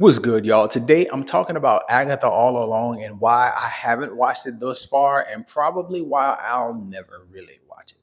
What's good, y'all? Today I'm talking about Agatha All Along and why I haven't watched it thus far, and probably why I'll never really watch it.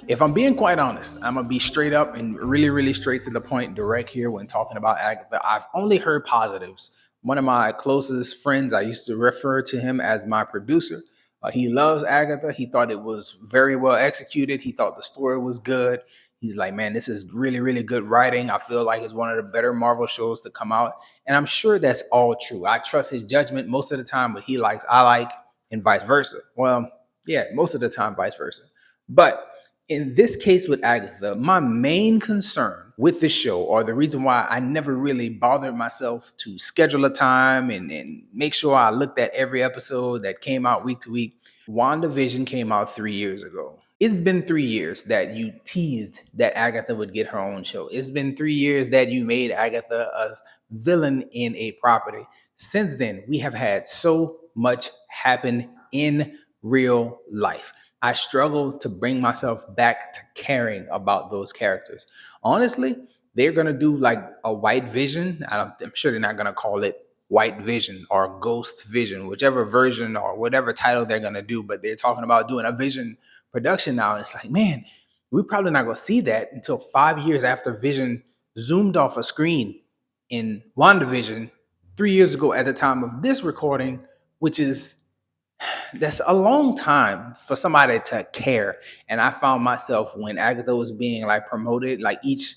If I'm being quite honest, I'm gonna be straight up and really straight to the point, direct here when talking about Agatha. I've only heard positives. One of my closest friends, I used to refer to him as my producer. He loves Agatha. He thought it was very well executed. He thought the story was good. He's like, man, this is really good writing. I feel like it's one of the better Marvel shows to come out. And I'm sure that's all true. I trust his judgment most of the time. What he likes, I like, and vice versa. Well, yeah, most of the time, vice versa. But in this case with Agatha, my main concern with this show, or the reason why I never really bothered myself to schedule a time and make sure I looked at every episode that came out week to week, WandaVision came out 3 years ago. It's been 3 years that you teased that Agatha would get her own show. It's been 3 years that you made Agatha a villain in a property. Since then, we have had so much happen in real life. I struggle to bring myself back to caring about those characters. Honestly, they're gonna do like a White Vision. I'm sure they're not gonna call it White Vision or Ghost Vision, whichever version or whatever title they're gonna do. But they're talking about doing a Vision production now. And it's like, man, we're probably not gonna see that until 5 years after Vision zoomed off a screen in WandaVision 3 years ago at the time of this recording, which is that's a long time for somebody to care. And I found myself when Agatha was being like promoted, like each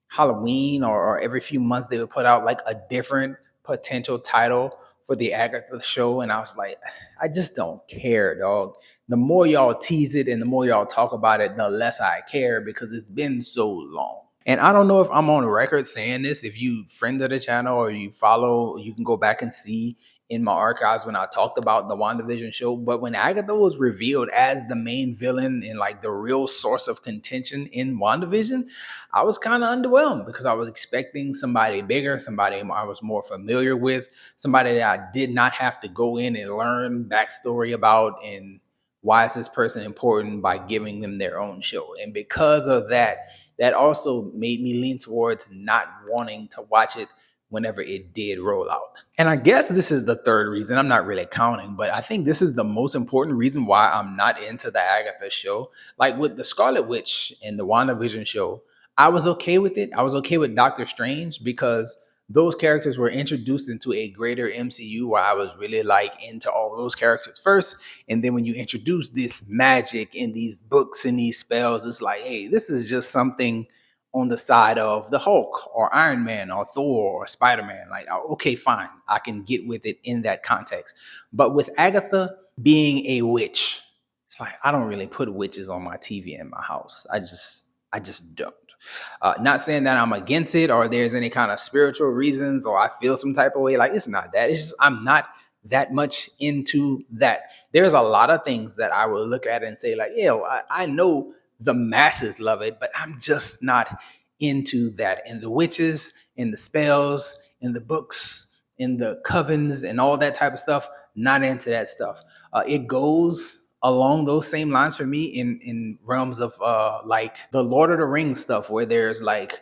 Halloween or every few months, they would put out like a different potential title for the Agatha show. And I was like, I just don't care, dog. The more y'all tease it and the more y'all talk about it, the less I care because it's been so long. And I don't know if I'm on record saying this. If you friend of the channel or you follow, you can go back and see in my archives when I talked about the WandaVision show. But when Agatha was revealed as the main villain and like the real source of contention in WandaVision, I was kind of underwhelmed because I was expecting somebody bigger, somebody I was more familiar with, somebody that I did not have to go in and learn backstory about and why is this person important by giving them their own show. And because of that, that also made me lean towards not wanting to watch it whenever it did roll out. And I guess this is the third reason. I'm not really counting, but I think this is the most important reason why I'm not into the Agatha show. Like with the Scarlet Witch and the WandaVision show, I was okay with it. I was okay with Doctor Strange because those characters were introduced into a greater MCU where I was really like into all those characters first. And then when you introduce this magic in these books and these spells, it's like, hey, this is just something on the side of the Hulk or Iron Man or Thor or Spider Man. Like, okay, fine, I can get with it in that context. But with Agatha being a witch, it's like I don't really put witches on my TV in my house. I just don't. Not saying that I'm against it or there's any kind of spiritual reasons or I feel some type of way. Like it's not that. It's just I'm not that much into that. There's a lot of things that I will look at and say like, yeah, I know the masses love it, but I'm just not into that. And the witches and the spells and the books and the covens and all that type of stuff, not into that stuff. It goes along those same lines for me in realms of like the Lord of the Rings stuff, where there's like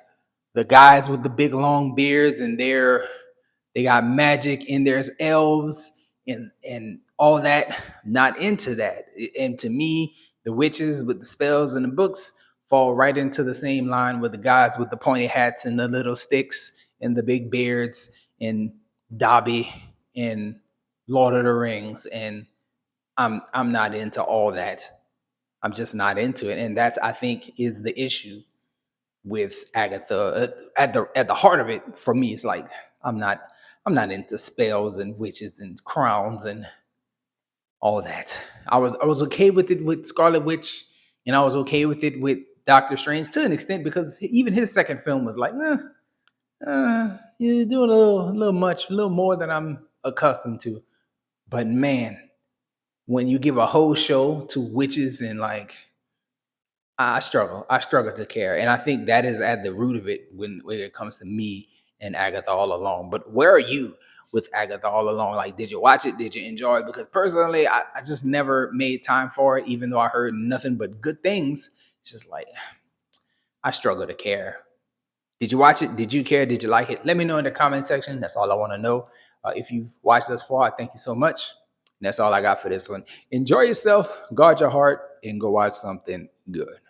the guys with the big long beards and they got magic and there's elves and all that. Not into that. And to me, the witches with the spells and the books fall right into the same line with the guys with the pointy hats and the little sticks and the big beards and Dobby and Lord of the Rings. And I'm not into all that. I'm just not into it. And that's I think is the issue with Agatha. At the heart of it for me, it's like I'm not I'm not into spells and witches and crowns and all that. I was okay with it with Scarlet Witch, and I was okay with it with Doctor Strange to an extent because even his second film was like, you're doing a little much, a little more than I'm accustomed to. But man, when you give a whole show to witches and like I struggle to care, and I think that is at the root of it when it comes to me and Agatha All Along. But where are you with Agatha All Along? Like, did you watch it? Did you enjoy it? Because personally, I just never made time for it, even though I heard nothing but good things. It's just like I struggle to care. Did you watch it? Did you care? Did you like it? Let me know in the comment section. That's all I want to know. If you've watched thus far, thank you so much. And that's all I got for this one. Enjoy yourself, guard your heart, and go watch something good.